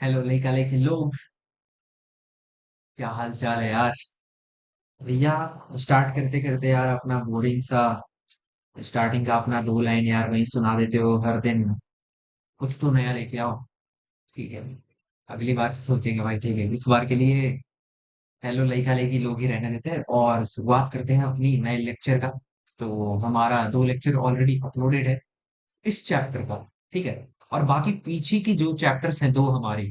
Hello लड़का लड़की लोग। क्या हाल चाल है यार। भैया स्टार्ट करते करते यार अपना बोरिंग सा स्टार्टिंग का अपना दो लाइन यार वही सुना देते हो हर दिन। कुछ तो नया लेके आओ। ठीक है। अगली बार से सोचेंगे भाई। ठीक है, इस बार के लिए हेलो लड़का लड़की लोग ही रहने देते हैं और शुरुआत करते हैं अपनी नए लेक्चर का। तो हमारा दो लेक्चर ऑलरेडी अपलोडेड है इस चैप्टर का। ठीक है। और बाकी पीछे की जो चैप्टर्स हैं दो हमारे,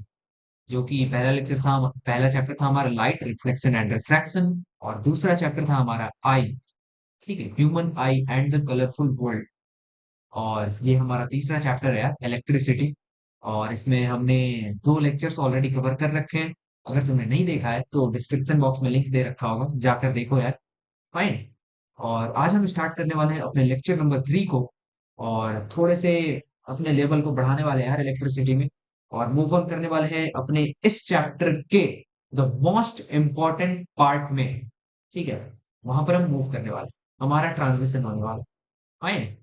जो कि पहला चैप्टर था हमारा लाइट रिफ्लेक्शन एंड रिफ्रैक्शन, और दूसरा चैप्टर था हमारा आई। ठीक है, human I and the colourful world. और ये हमारा तीसरा चैप्टर है यार, इलेक्ट्रिसिटी। और इसमें हमने दो लेक्चर्स ऑलरेडी कवर कर रखे हैं। अगर तुमने नहीं देखा है तो डिस्क्रिप्शन बॉक्स में लिंक दे रखा होगा, जाकर देखो यार। फाइन। और आज हम स्टार्ट करने वाले हैं अपने लेक्चर नंबर 3 को। और थोड़े से अपने लेवल को बढ़ाने वाले हैं यार इलेक्ट्रिसिटी में। और मूव ऑन करने वाले हैं अपने इस चैप्टर के द मोस्ट इम्पॉर्टेंट पार्ट में। ठीक है, वहां पर हम मूव करने वाले हैं। हमारा ट्रांजिशन होने वाला है। फाइन।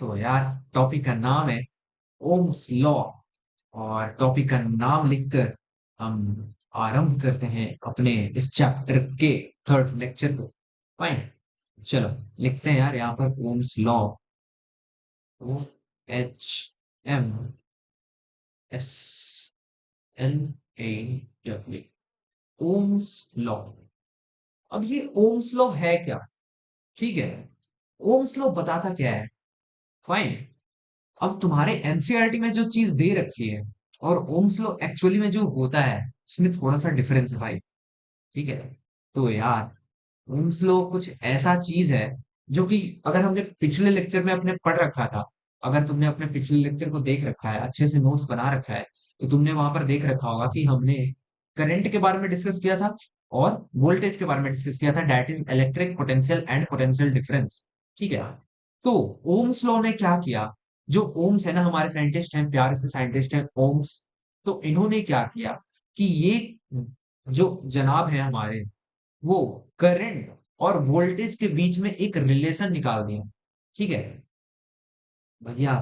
तो यार टॉपिक का नाम है ओम्स लॉ। और टॉपिक का नाम लिखकर हम आरंभ करते हैं अपने इस चैप्टर के थर्ड लेक्चर को। फाइन। चलो लिखते हैं यार यहाँ पर Ohm's law. O H M S L A W. Ohm's law. अब ये ओम्स लॉ है क्या? ठीक है, ओम्स लॉ बताता क्या है? फाइन। अब तुम्हारे एनसीईआरटी में जो चीज दे रखी है और ओम्स लॉ एक्चुअली में जो होता है उसमें थोड़ा सा डिफरेंस है भाई। ठीक है। तो यार ओम्स लॉ कुछ ऐसा चीज है जो कि अगर हमने पिछले लेक्चर में अपने पढ़ रखा था, अगर तुमने अपने पिछले लेक्चर को देख रखा है, अच्छे से नोट्स बना रखा है, तो तुमने वहां पर देख रखा होगा कि हमने करंट के बारे में डिस्कस किया था और वोल्टेज के बारे में डिस्कस किया था, that is electric potential and potential difference. ठीक है। तो ओम्स लॉ ने क्या किया? जो ओम्स है ना, हमारे साइंटिस्ट हैं, प्यारे से साइंटिस्ट हैं ओम्स। तो इन्होंने क्या किया कि ये जो जनाब है हमारे, वो करंट और वोल्टेज के बीच में एक रिलेशन निकाल दिया। ठीक है भैया,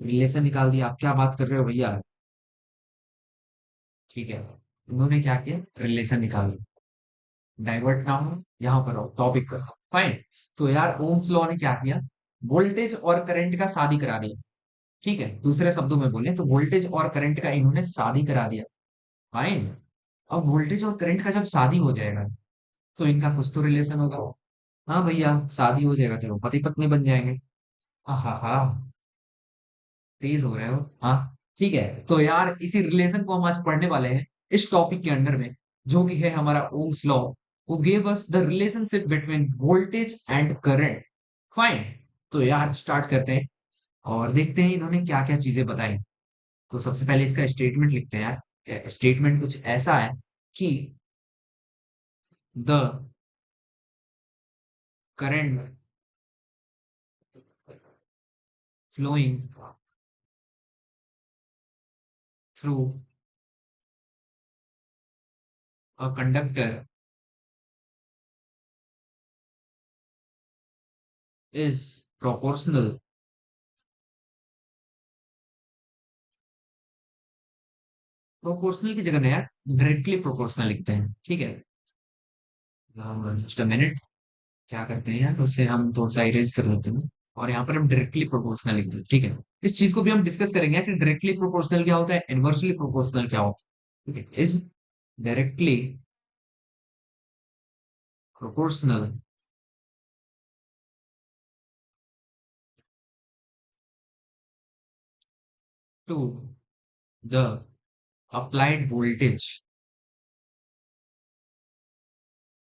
रिलेशन निकाल दिया। आप क्या बात कर रहे हो भैया? ठीक है, उन्होंने क्या किया, रिलेशन निकाल दिया। डाइवर्ट ना हो, यहाँ पर आओ टॉपिक पर। फाइन। तो यार ओम्स लॉ ने क्या किया, वोल्टेज और करंट का शादी करा दिया। ठीक है, दूसरे शब्दों में बोले तो वोल्टेज और करंट का इन्होंने शादी करा दिया। फाइन। अब वोल्टेज और करंट का जब शादी हो जाएगा तो इनका कुछ तो रिलेशन होगा। हाँ भैया, शादी हो जाएगा, चलो पति पत्नी बन जाएंगे। हाँ हाँ हाँ, तेज हो रहे हो। हाँ ठीक है। तो यार इसी रिलेशन को हम आज पढ़ने वाले हैं इस टॉपिक के अंडर में, जो कि है हमारा Ohm's law, who gave us the relationship between voltage and current. Fine. तो यार स्टार्ट करते हैं और देखते हैं इन्होंने क्या क्या चीजें बताई। तो सबसे पहले इसका स्टेटमेंट लिखते हैं यार। स्टेटमेंट कुछ ऐसा है कि the current flowing through a conductor is proportional। Proportional की जगह ना यार डायरेक्टली प्रोपोर्शनल लिखते हैं। ठीक है, जस्ट अ मिनट। क्या करते हैं यार, उसे हम थोड़ा सा इरेज कर लेते हैं और यहाँ पर हम डायरेक्टली प्रोपोर्शनल लिखते हैं। ठीक है, इस चीज को भी हम डिस्कस करेंगे कि डायरेक्टली प्रोपोर्शनल क्या होता है, इनवर्सली प्रोपोर्शनल क्या होता है। ठीक है, is directly proportional to the applied voltage.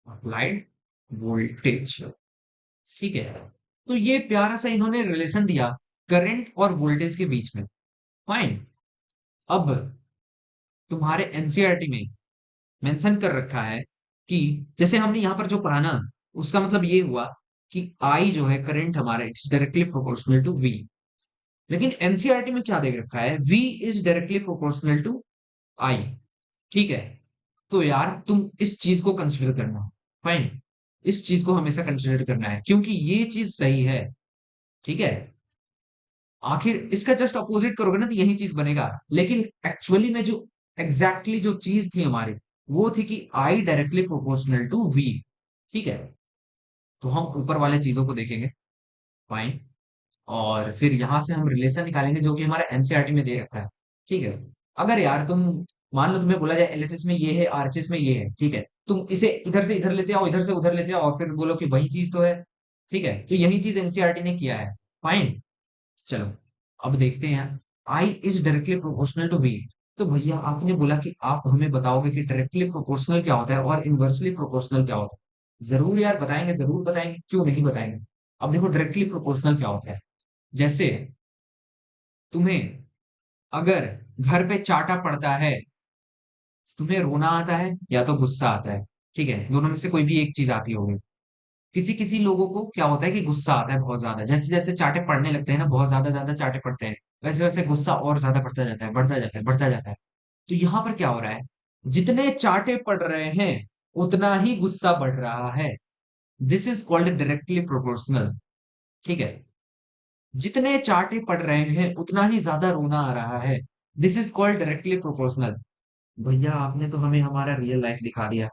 Applied voltage. ठीक है। तो ये प्यारा सा इन्होंने रिलेशन दिया करंट और वोल्टेज के बीच में। फाइन। अब तुम्हारे एनसीईआरटी में मेंशन कर रखा है कि जैसे हमने यहां पर जो पढ़ा ना, उसका मतलब ये हुआ कि आई जो है करंट हमारा, it's directly proportional to V. लेकिन एनसीईआरटी में क्या देख रखा है, V is directly proportional to I. ठीक है। तो यार तुम इस चीज को कंसिडर करना। फाइन। इस चीज को हमेशा कंसिडर करना है क्योंकि ये चीज सही है। ठीक है। आखिर इसका जस्ट अपोजिट करोगे ना तो यही चीज बनेगा, लेकिन एक्चुअली में जो एग्जैक्टली जो चीज थी हमारी, वो थी कि I directly proportional to V. ठीक है, तो हम ऊपर वाले चीजों को देखेंगे। फाइन। और फिर यहां से हम रिलेशन निकालेंगे जो कि हमारा एनसीईआरटी में दे रखा है। ठीक है, अगर यार तुम मान लो तुम्हें बोला जाए एलएचएस में ये है, आरएचएस में ये है, ठीक है, तुम इसे इधर से इधर लेते आओ, इधर से उधर लेते आओ, और फिर बोलो कि वही चीज तो है। ठीक है, तो यही चीज एनसीईआरटी ने किया है। फाइन। चलो, अब देखते हैं। I is directly proportional to B. तो भैया आपने बोला कि आप हमें बताओगे कि डायरेक्टली प्रोपोर्शनल क्या होता है और इनवर्सली प्रोपोर्शनल क्या होता है। जरूर यार बताएंगे, जरूर बताएंगे, क्यों नहीं बताएंगे। अब देखो डायरेक्टली प्रोपोर्शनल क्या होता है। जैसे तुम्हें अगर घर पे चाटा पड़ता है, तुम्हें रोना आता है या तो गुस्सा आता है। ठीक है, दोनों में से कोई भी एक चीज आती होगी। किसी किसी लोगों को क्या होता है कि गुस्सा आता है बहुत ज्यादा, जैसे जैसे चाटे पड़ने लगते हैं ना, बहुत ज्यादा ज्यादा चाटे पड़ते हैं, वैसे वैसे गुस्सा और ज्यादा बढ़ता जाता है, बढ़ता जाता है, बढ़ता जाता है। तो यहाँ पर क्या हो रहा है, जितने चाटे पड़ रहे हैं उतना ही गुस्सा बढ़ रहा है। This is called directly proportional. ठीक है, जितने चाटे पड़ रहे हैं उतना ही ज्यादा रोना आ रहा है। This is called directly proportional. भैया आपने तो हमें हमारा रियल लाइफ दिखा दिया।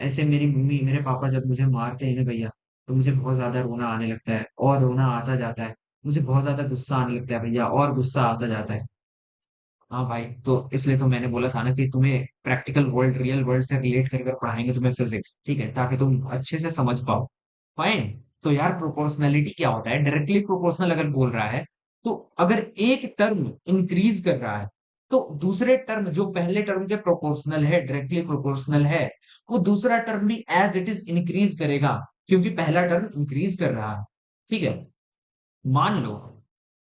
ऐसे मेरी मम्मी मेरे पापा जब मुझे मारते हैं ना भैया, तो मुझे बहुत ज्यादा रोना आने लगता है और रोना आता जाता है। मुझे बहुत ज्यादा गुस्सा आने लगता है भैया, और गुस्सा आता जाता है। हाँ भाई, तो इसलिए तो मैंने बोला था ना कि तुम्हें प्रैक्टिकल वर्ल्ड, रियल वर्ल्ड से रिलेट कर कर पढ़ाएंगे तुम्हें फिजिक्स, ठीक है, ताकि तुम अच्छे से समझ पाओ। फाइन। तो यार प्रोपोर्शनलिटी क्या होता है, डायरेक्टली प्रोपोर्शनल अगर बोल रहा है, तो अगर एक टर्म इंक्रीज कर रहा है, तो दूसरे टर्म जो पहले टर्म के प्रोपोर्शनल है, डायरेक्टली प्रोपोर्शनल है, वो दूसरा टर्म भी एज इट इज इंक्रीज करेगा, क्योंकि पहला टर्म इंक्रीज कर रहा है। ठीक है, मान लो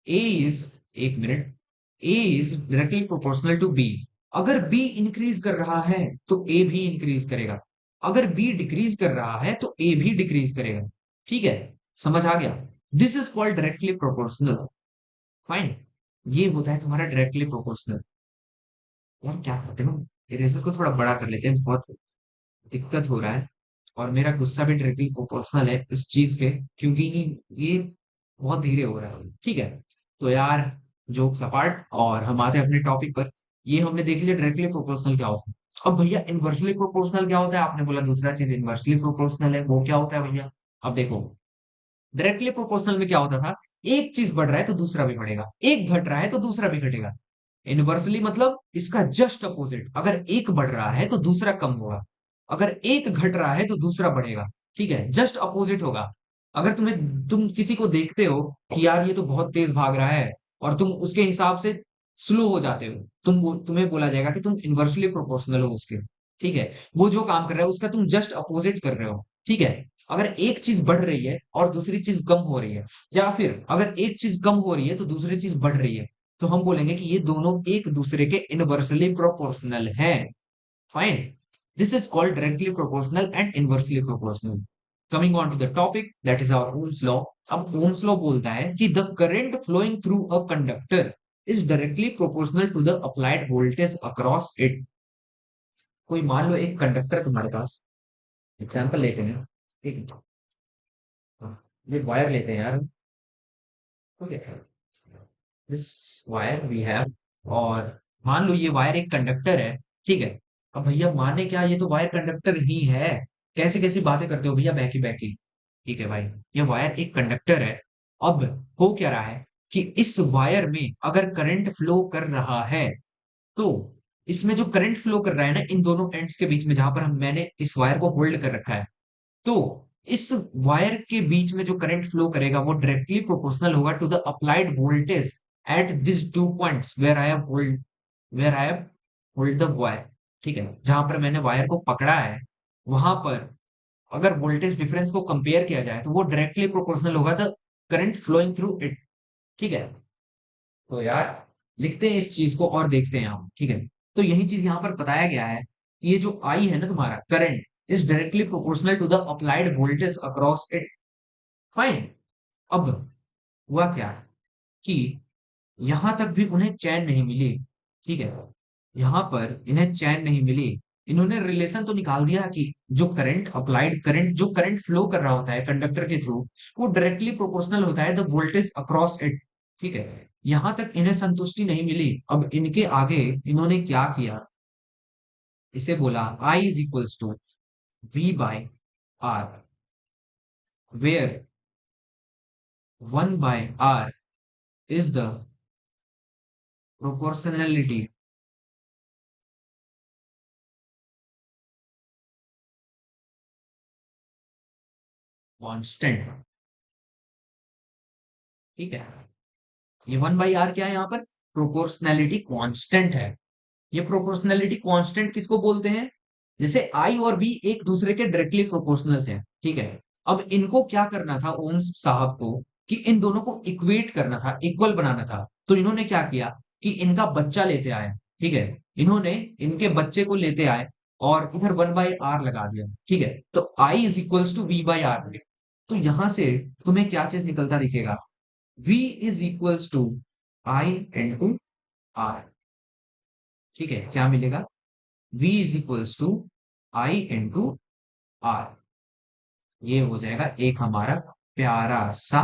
ए इज, एक minute, A is directly proportional to B. अगर बी इंक्रीज कर रहा है तो ए भी इंक्रीज करेगा, अगर बी डिक्रीज कर रहा है तो ए भी डिक्रीज करेगा। ठीक है, समझ आ गया। This is called directly proportional. Fine. ये होता है तुम्हारा डायरेक्टली प्रोपोर्शनल। यार क्या करते हो, इरेजर को थोड़ा बड़ा कर लेते हैं, बहुत दिक्कत हो रहा है। और मेरा गुस्सा भी डायरेक्टली प्रोपोर्शनल है इस चीज के, क्योंकि ये बहुत धीरे हो रहा है। ठीक है, तो यार जोक्स अपार्ट, और हम आते हैं अपने टॉपिक पर। ये हमने देख लिया डायरेक्टली प्रोपोर्शनल क्या होता है। अब भैया इनवर्सली प्रोपोर्शनल क्या होता है, आपने बोला दूसरा चीज इनवर्सली प्रोपोर्शनल है, वो क्या होता है भैया। अब देखो, डायरेक्टली प्रोपोर्शनल में क्या होता था, एक चीज बढ़ रहा है तो दूसरा भी बढ़ेगा, एक घट रहा है तो दूसरा भी घटेगा। इनवर्सली मतलब इसका जस्ट अपोजिट, अगर एक बढ़ रहा है तो दूसरा कम होगा, अगर एक घट रहा है तो दूसरा बढ़ेगा। ठीक है, जस्ट अपोजिट होगा। अगर तुम किसी को देखते हो कि यार ये तो बहुत तेज भाग रहा है, और तुम उसके हिसाब से स्लो हो जाते हो, तुम्हें बोला जाएगा कि तुम इनवर्सली प्रोपोर्शनल हो उसके। ठीक है, वो जो काम कर रहा है उसका तुम जस्ट अपोजिट कर रहे हो। ठीक है, अगर एक चीज बढ़ रही है और दूसरी चीज कम हो रही है, या फिर अगर एक चीज कम हो रही है तो दूसरी चीज बढ़ रही है, तो हम बोलेंगे कि ये दोनों एक दूसरे के इनवर्सली प्रोपोर्शनल हैं। Fine. This is called directly proportional and inversely proportional. Coming on to the topic, that is our Ohm's law. अब ओम्स लॉ बोलता है कि the current flowing through a conductor is directly proportional to the applied voltage across it. कोई मान लो एक conductor तुम्हारे पास, example लेते हैं, ठीक है, हाँ, ये वायर लेते हैं यार। ठीक है, दिस वायर वी हैव, और मान लो ये वायर एक कंडक्टर है। ठीक है, अब भैया माने क्या, ये तो वायर कंडक्टर ही है। कैसे कैसी बातें करते हो भैया, बैकी बैकी। ठीक है भाई, ये वायर एक कंडक्टर है। अब हो क्या रहा है कि इस वायर में अगर करंट फ्लो कर रहा है, तो इसमें जो करंट फ्लो कर रहा है ना इन दोनों एंड्स के बीच में, जहां पर हम मैंने इस वायर को होल्ड कर रखा है, तो इस वायर के बीच में जो करंट फ्लो करेगा वो डायरेक्टली प्रोपोर्शनल होगा to the applied voltage at this two points where I have hold the wire. ठीक है, जहां पर मैंने वायर को पकड़ा है, वहां पर अगर वोल्टेज डिफरेंस को कंपेयर किया जाए तो वो डायरेक्टली प्रोपोर्शनल होगा the current flowing through it. ठीक है, तो यार लिखते हैं इस चीज को और देखते हैं हम। ठीक है, तो यही चीज यहाँ पर बताया गया है कि ये जो आई है ना तुम्हारा current is directly proportional to the applied voltage across it. Fine. अब हुआ क्या कि यहां तक भी उन्हें चैन नहीं मिली। ठीक है, यहां पर इन्हें चैन नहीं मिली। इन्होंने रिलेशन तो निकाल दिया कि जो करंट अप्लाइड करंट जो करंट फ्लो कर रहा होता है कंडक्टर के थ्रू, वो डायरेक्टली प्रोपोर्शनल होता है द वोल्टेज अक्रॉस इट। ठीक है, यहां तक इन्हें संतुष्टि नहीं मिली। अब इनके आगे इन्होंने क्या किया, इसे बोला I is equals to V by R, where one by R is the proportionality constant. ठीक है, ये वन बाई आर क्या है यहाँ पर? प्रोपोर्शनैलिटी कांस्टेंट है। ये प्रोपोर्शनैलिटी कांस्टेंट किसको बोलते हैं? जैसे आई और वी एक दूसरे के डायरेक्टली प्रोपोर्शनल हैं, ठीक है। अब इनको क्या करना था ओम्स साहब को, कि इन दोनों को इक्वेट करना था, इक्वल बनाना था। तो इन्होंने क्या किया कि इनका बच्चा लेते आए, ठीक है। इन्होंने इनके बच्चे को लेते आए और इधर वन बाई आर लगा दिया, ठीक है। तो I is equals to V by R. तो यहां से तुम्हें क्या चीज निकलता दिखेगा? V is equals to I into R. ठीक है, क्या मिलेगा? V is equals to I into R. ये हो जाएगा एक हमारा प्यारा सा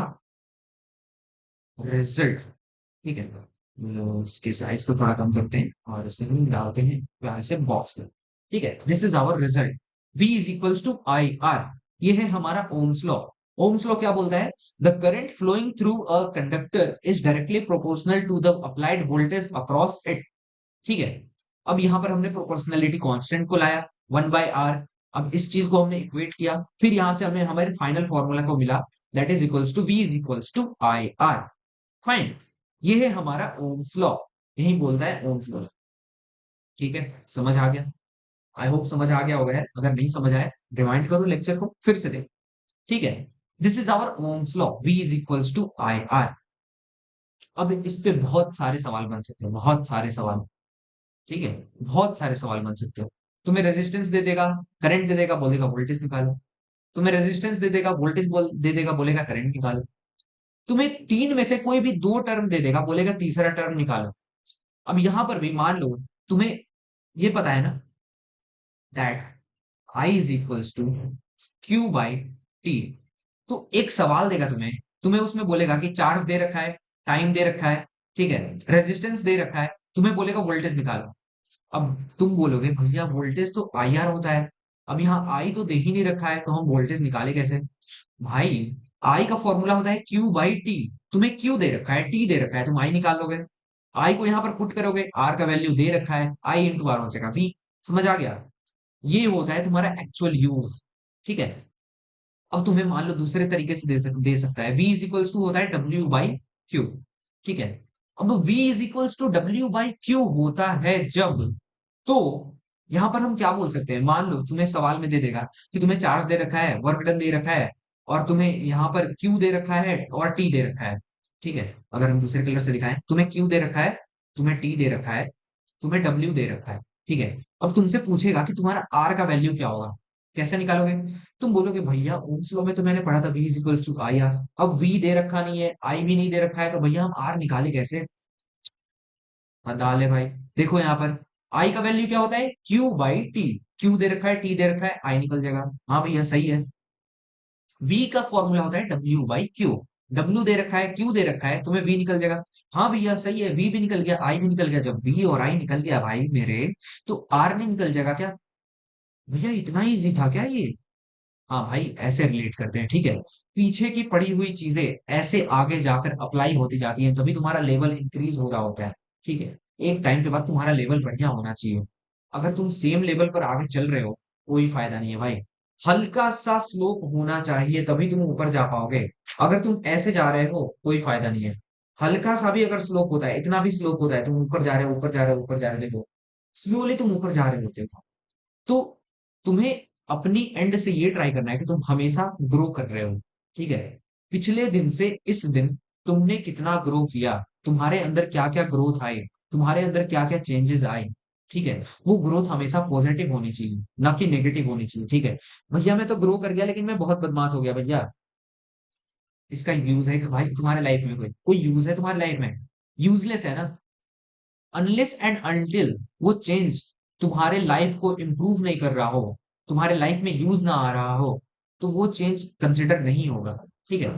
रिजल्ट। ठीक है, तो इसके साइज को थोड़ा कम करते हैं और इसे हम डालते हैं प्यारे से बॉक्स में। ठीक है, this is our result. V is equals to I R. ये है हमारा ओम्स लॉ। ओम्स लॉ क्या बोलता है? The current flowing through a conductor is directly proportional to the applied voltage across it. ठीक है, अब यहां पर हमने प्रोपोर्शनैलिटी कांस्टेंट को लाया, वन बाय आर। अब इस चीज को हमने इक्वेट किया, फिर यहां से हमें हमारे फाइनल फॉर्मूला को मिला, that is equals to V is equals to I R. Fine, ये है हमारा ओम्स लॉ। यही बोलता है ओम्स लॉ। ठीक है, समझ आ गया? आई होप समझ आ गया होगा यार। अगर नहीं समझ आया, रिमाइंड करो लेक्चर को, फिर से देख। ठीक है, this is our Ohm's law, V is equals to I R. अब इस पे बहुत सारे सवाल बन सकते हैं, बहुत सारे सवाल। ठीक है, बहुत सारे सवाल बन सकते हो। तुम्हें रेजिस्टेंस दे देगा, करंट दे देगा, बोलेगा वोल्टेज निकालो। तुम्हें रेजिस्टेंस दे देगा, वोल्टेज दे देगा, बोलेगा करंट निकालो। तुम्हें तीन में से कोई भी दो टर्म दे देगा, बोलेगा तीसरा टर्म निकालो। अब यहां पर भी मान लो तुम्हें ये पता है ना, that I is equals to Q by T. तो एक सवाल देगा तुम्हें, तुम्हें उसमें बोलेगा कि चार्ज दे रखा है, टाइम दे रखा है, ठीक है, रेजिस्टेंस दे रखा है, तुम्हें बोलेगा वोल्टेज निकालो। अब तुम बोलोगे भैया वोल्टेज तो आई आर होता है, अब यहाँ आई तो दे ही नहीं रखा है, तो हम वोल्टेज निकाले कैसे? भाई, आई का फॉर्मूला होता है क्यू बाई टी। तुम्हें क्यू दे रखा है, टी दे रखा है, तुम आई निकाल लोगे। आई को यहाँ पर पुट करोगे, आर का वैल्यू दे रखा है, आई इंटू आर हो जाएगा वी। समझ आ गया? ये होता है तुम्हारा एक्चुअल यूज। ठीक है, अब तुम्हें मान लो दूसरे तरीके से दे सकता है, v इज इक्वल्स टू होता है डब्ल्यू बाई क्यू। ठीक है, अब v is equals to W by Q होता है जब, तो यहां पर हम क्या बोल सकते हैं? मान लो तुम्हें सवाल में दे देगा कि तुम्हें चार्ज दे रखा है, वर्क डन दे रखा है, और तुम्हें यहाँ पर Q दे रखा है और T दे रखा है। ठीक है, अगर हम दूसरे कलर से दिखाएं, तुम्हें Q दे रखा है, तुम्हें T दे रखा है, तुम्हें W दे रखा है। ठीक है, अब तुमसे पूछेगा कि तुम्हारा R का वैल्यू क्या होगा, कैसे निकालोगे? तुम बोलोगे भैया ओम्स लॉ में तो मैंने पढ़ा था V is equal to I R. अब V दे रखा नहीं है, I भी नहीं दे रखा है, तो भैया हम R निकाले कैसे? बता ले भाई। देखो यहाँ पर आई का वैल्यू क्या होता है? Q by T. क्यू दे रखा है, टी दे रखा है, आई निकल जाएगा। हाँ भैया सही है। वी का फॉर्मूला होता है डब्ल्यू बाई क्यू। डब्ल्यू दे रखा है, क्यू दे रखा है, तुम्हें वी निकल जाएगा। हाँ भैया सही है, वी भी निकल गया, आई भी निकल गया। जब वी और आई निकल गया भाई मेरे, तो आर नहीं निकल जाएगा क्या? भैया इतना इजी था क्या ये? हाँ भाई, ऐसे रिलेट करते हैं। ठीक है, पीछे की पड़ी हुई चीजें ऐसे आगे जाकर अप्लाई होती जाती हैं, तभी तुम्हारा लेवल इंक्रीज हो रहा होता है। ठीक है, एक टाइम के बाद तुम्हारा लेवल बढ़िया होना चाहिए। अगर तुम सेम लेवल पर आगे चल रहे हो, कोई फायदा नहीं है भाई। हल्का सा स्लोप होना चाहिए, तभी तुम ऊपर जा पाओगे। अगर तुम ऐसे जा रहे हो, कोई फायदा नहीं है। हल्का सा भी अगर स्लोप होता है, इतना भी स्लोप होता है, तुम ऊपर जा रहे हो, ऊपर जा रहे हो, ऊपर जा रहे हो, देखो स्लोली तुम ऊपर जा रहे होते हो। तो तुम्हें अपनी एंड से ये ट्राई करना है कि तुम हमेशा ग्रो कर रहे हो। ठीक है, पिछले दिन से इस दिन तुमने कितना ग्रो किया, तुम्हारे अंदर क्या क्या ग्रोथ आए, तुम्हारे अंदर क्या क्या चेंजेस आए। ठीक है, वो ग्रोथ हमेशा पॉजिटिव होनी चाहिए, ना कि नेगेटिव होनी चाहिए। ठीक है, भैया मैं तो ग्रो कर गया लेकिन मैं बहुत बदमाश हो गया भैया, इसका यूज है कि भाई तुम्हारे लाइफ में कोई कोई यूज है तुम्हारी लाइफ में? यूजलेस है ना। अनलेस एंड अनटिल वो चेंज तुम्हारे लाइफ को इम्प्रूव नहीं कर रहा हो, तुम्हारे लाइफ में यूज ना आ रहा हो, तो वो चेंज कंसिडर नहीं होगा। ठीक है,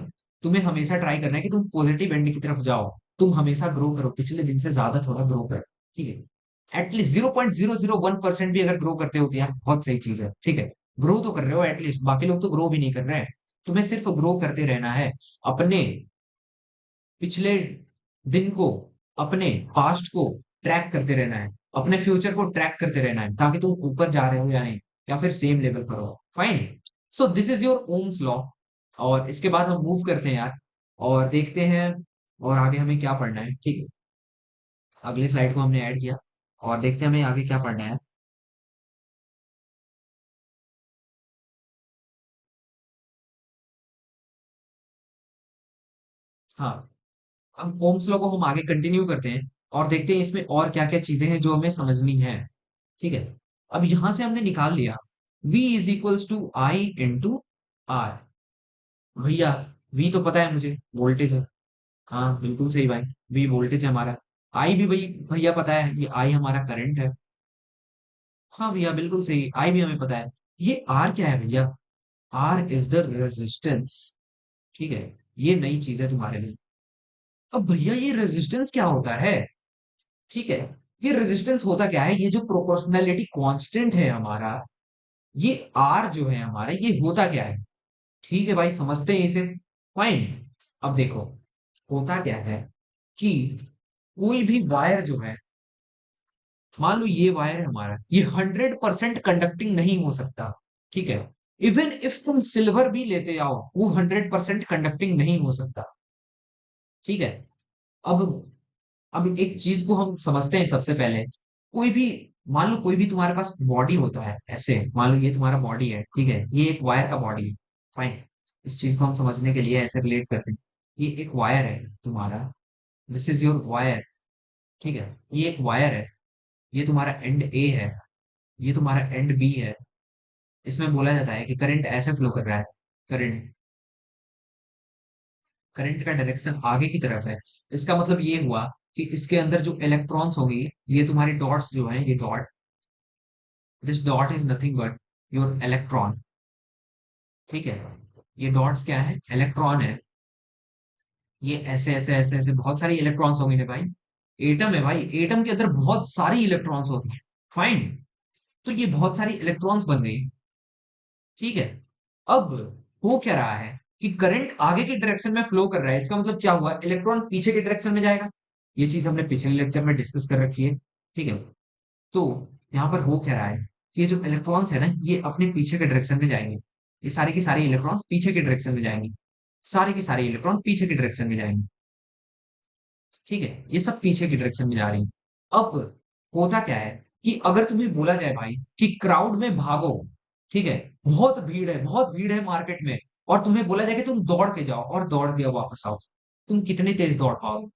तुम्हें हमेशा ट्राई करना है कि तुम पॉजिटिव एंड की तरफ जाओ, तुम हमेशा ग्रो करो, पिछले दिन से ज्यादा थोड़ा ग्रो करो। ठीक है, एटलीस्ट 0.001% भी अगर ग्रो करते हो तो यार बहुत सही चीज है, ठीक है। ग्रो तो कर रहे हो एटलीस्ट, बाकी लोग तो ग्रो भी नहीं कर रहे हैं। तुम्हें सिर्फ ग्रो करते रहना है, अपने पिछले दिन को, अपने पास्ट को ट्रैक करते रहना है, अपने फ्यूचर को ट्रैक करते रहना है, ताकि तुम ऊपर जा रहे हो या नहीं, या फिर सेम लेवल पर हो। Fine. So this is your Ohm's law. और इसके बाद हम मूव करते हैं यार, और देखते हैं और आगे हमें क्या पढ़ना है, ठीक है। अगले स्लाइड को हमने ऐड किया, और देखते हैं हमें आगे क्या पढ़ना है। हाँ, अब ओम्स लॉ को हम आगे कंटिन्यू करते हैं, और देखते हैं इसमें और क्या क्या चीजें हैं जो हमें समझनी है, ठीक है। अब यहां से हमने निकाल लिया V is equals to I into R. भैया V तो पता है मुझे, वोल्टेज है। हाँ बिल्कुल सही भाई, V वोल्टेज है हमारा। आई भी भाई भैया पता है, ये आई हमारा करंट है। हाँ भैया बिल्कुल सही, आई भी हमें पता है। ये आर क्या है भैया? आर इज द रेजिस्टेंस, ठीक है। ये नई चीज है तुम्हारे लिए। अब भैया ये रेजिस्टेंस क्या होता है? ठीक है, ये रेजिस्टेंस होता क्या है? ये जो प्रोपोर्शनैलिटी कांस्टेंट है हमारा, ये आर जो है हमारा, ये होता क्या है? ठीक है भाई, समझते हैं इसे। फाइन। अब देखो, होता क्या है कि कोई भी वायर जो है, मान लो ये वायर है हमारा, ये 100% कंडक्टिंग नहीं हो सकता, ठीक है। इवन इफ तुम सिल्वर भी लेते आओ, वो 100% कंडक्टिंग नहीं हो सकता, ठीक है। अब अब एक चीज को हम समझते हैं सबसे पहले। कोई भी, मान लो कोई भी तुम्हारे पास बॉडी होता है, ऐसे मान लो ये तुम्हारा बॉडी है, ठीक है, ये एक वायर का बॉडी है। फाइन। इस चीज को हम समझने के लिए ऐसे रिलेट करते हैं। ये एक वायर है तुम्हारा, दिस इज योर वायर, ठीक है। ये एक वायर है, ये तुम्हारा एंड ए है, ये तुम्हारा एंड बी है। इसमें बोला जाता है कि करंट ऐसे फ्लो कर रहा है, करंट करंट का डायरेक्शन आगे की तरफ है। इसका मतलब ये हुआ कि इसके अंदर जो इलेक्ट्रॉन्स होंगी, ये तुम्हारे डॉट्स जो हैं, ये dot, this dot is nothing but your electron, ठीक है। ये डॉट्स क्या है? इलेक्ट्रॉन है। ये ऐसे ऐसे ऐसे ऐसे बहुत सारी इलेक्ट्रॉन्स होंगे ना भाई। एटम है भाई, एटम के अंदर बहुत सारी इलेक्ट्रॉन्स होती हैं। फाइन। तो ये बहुत सारी इलेक्ट्रॉन्स बन गई, ठीक है। अब हो क्या रहा है कि करंट आगे की डायरेक्शन में फ्लो कर रहा है, इसका मतलब क्या हुआ? इलेक्ट्रॉन पीछे की डायरेक्शन में जाएगा। ये चीज हमने पिछले लेक्चर में डिस्कस कर रखी है, ठीक है। तो यहाँ पर हो क्या रहा है कि ये जो इलेक्ट्रॉन्स है ना, ये अपने पीछे के डायरेक्शन में जाएंगे। ये सारे के सारे इलेक्ट्रॉन्स पीछे के डायरेक्शन में जाएंगे, सारे के सारे इलेक्ट्रॉन पीछे के डायरेक्शन में जाएंगे, ठीक है। ये सब पीछे की डायरेक्शन में जा रही हैं। अब होता क्या है कि अगर तुम्हें बोला जाए भाई कि क्राउड में भागो, ठीक है, बहुत भीड़ है, बहुत भीड़ है मार्केट में, और तुम्हें बोला जाए कि तुम दौड़ के जाओ और दौड़ के वापस आओ, तुम कितनी तेज दौड़ पाओगे?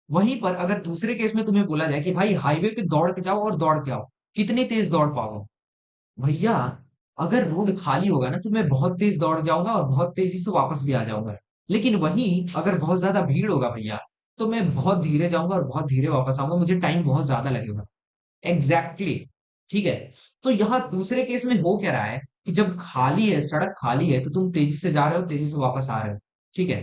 वहीं पर अगर दूसरे केस में तुम्हें बोला जाए कि भाई हाईवे पे दौड़ के जाओ और दौड़ के आओ, कितनी तेज दौड़ पाओगे? भैया अगर रोड खाली होगा ना, तो मैं बहुत तेज दौड़ जाऊंगा और बहुत तेजी से वापस भी आ जाऊंगा। लेकिन वहीं अगर बहुत ज्यादा भीड़ होगा भैया, तो मैं बहुत धीरे जाऊंगा और बहुत धीरे वापस आऊंगा, मुझे टाइम बहुत ज्यादा लगेगा। एग्जैक्टली exactly, ठीक है। तो यहाँ दूसरे केस में हो क्या रहा है कि जब खाली है, सड़क खाली है, तो तुम तेजी से जा रहे हो, तेजी से वापस आ रहे हो, ठीक है।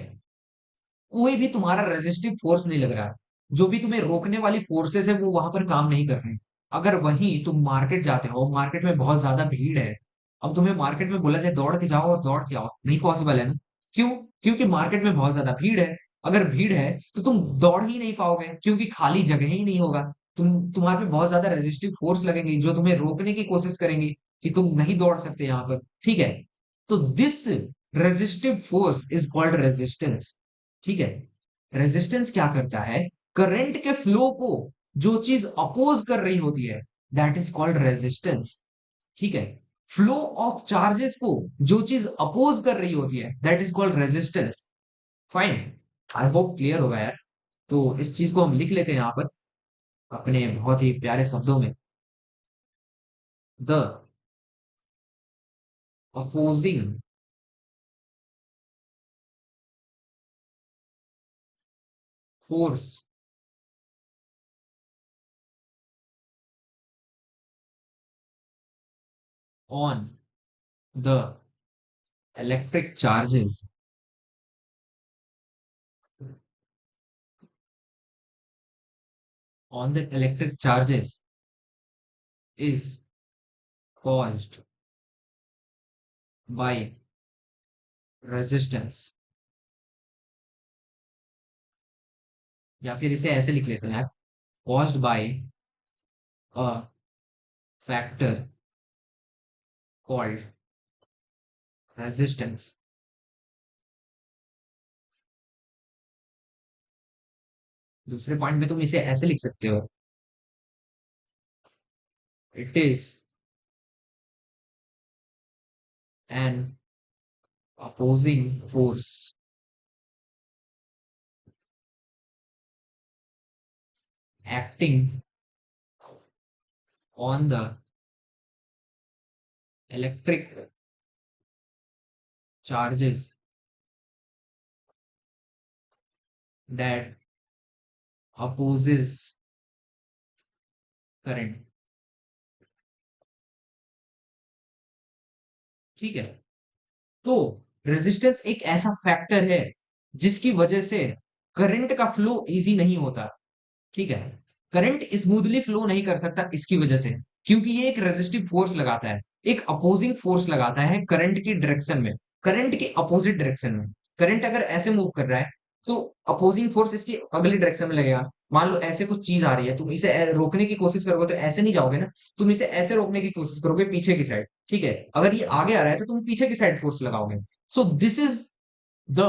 कोई भी तुम्हारा रेजिस्टिव फोर्स नहीं लग रहा है, जो भी तुम्हें रोकने वाली फोर्सेस है वो वहां पर काम नहीं कर रहे हैं। अगर वहीं तुम मार्केट जाते हो, मार्केट में बहुत ज्यादा भीड़ है, अब तुम्हें मार्केट में बोला जाए दौड़ के जाओ और दौड़ के आओ, नहीं पॉसिबल है ना। क्यों? क्योंकि मार्केट में बहुत ज्यादा भीड़ है। अगर भीड़ है तो तुम दौड़ ही नहीं पाओगे, क्योंकि खाली जगह ही नहीं होगा। तुम्हारे पे बहुत ज्यादा रेजिस्टिव फोर्स लगेंगी, जो तुम्हें रोकने की कोशिश करेंगी कि तुम नहीं दौड़ सकते यहाँ पर, ठीक है। तो this resistive force is called resistance, ठीक है। रेजिस्टेंस क्या करता है? करंट के फ्लो को जो चीज अपोज कर रही होती है, दैट इज कॉल्ड रेजिस्टेंस, ठीक है। फ्लो ऑफ चार्जेस को जो चीज अपोज कर रही होती है, that is called resistance. Fine. I hope clear होगा यार। तो इस चीज को हम लिख लेते हैं यहाँ पर अपने बहुत ही प्यारे शब्दों में। The opposing force on the electric charges, on the electric charges is caused by resistance, या फिर इसे ऐसे लिख लेते हैं, caused by a factor called resistance. दूसरे पॉइंट में तुम इसे ऐसे लिख सकते हो, it is an opposing force acting on the electric charges that opposes current। ठीक है, तो रेजिस्टेंस एक ऐसा फैक्टर है जिसकी वजह से करंट का फ्लो इजी नहीं होता। ठीक है, करंट स्मूथली फ्लो नहीं कर सकता इसकी वजह से, क्योंकि ये एक रेजिस्टिव फोर्स लगाता है, एक अपोजिंग फोर्स लगाता है करंट की डायरेक्शन में, करंट के अपोजिट डायरेक्शन में। करंट अगर ऐसे मूव कर रहा है तो अपोजिंग फोर्स इसकी अगली डायरेक्शन में लगेगा। मान लो ऐसे कुछ चीज आ रही है, तुम इसे रोकने की कोशिश करोगे तो ऐसे नहीं जाओगे ना, तुम इसे ऐसे रोकने की कोशिश करोगे पीछे की साइड। ठीक है, अगर ये आगे आ रहा है तो तुम पीछे की साइड फोर्स लगाओगे। So this is the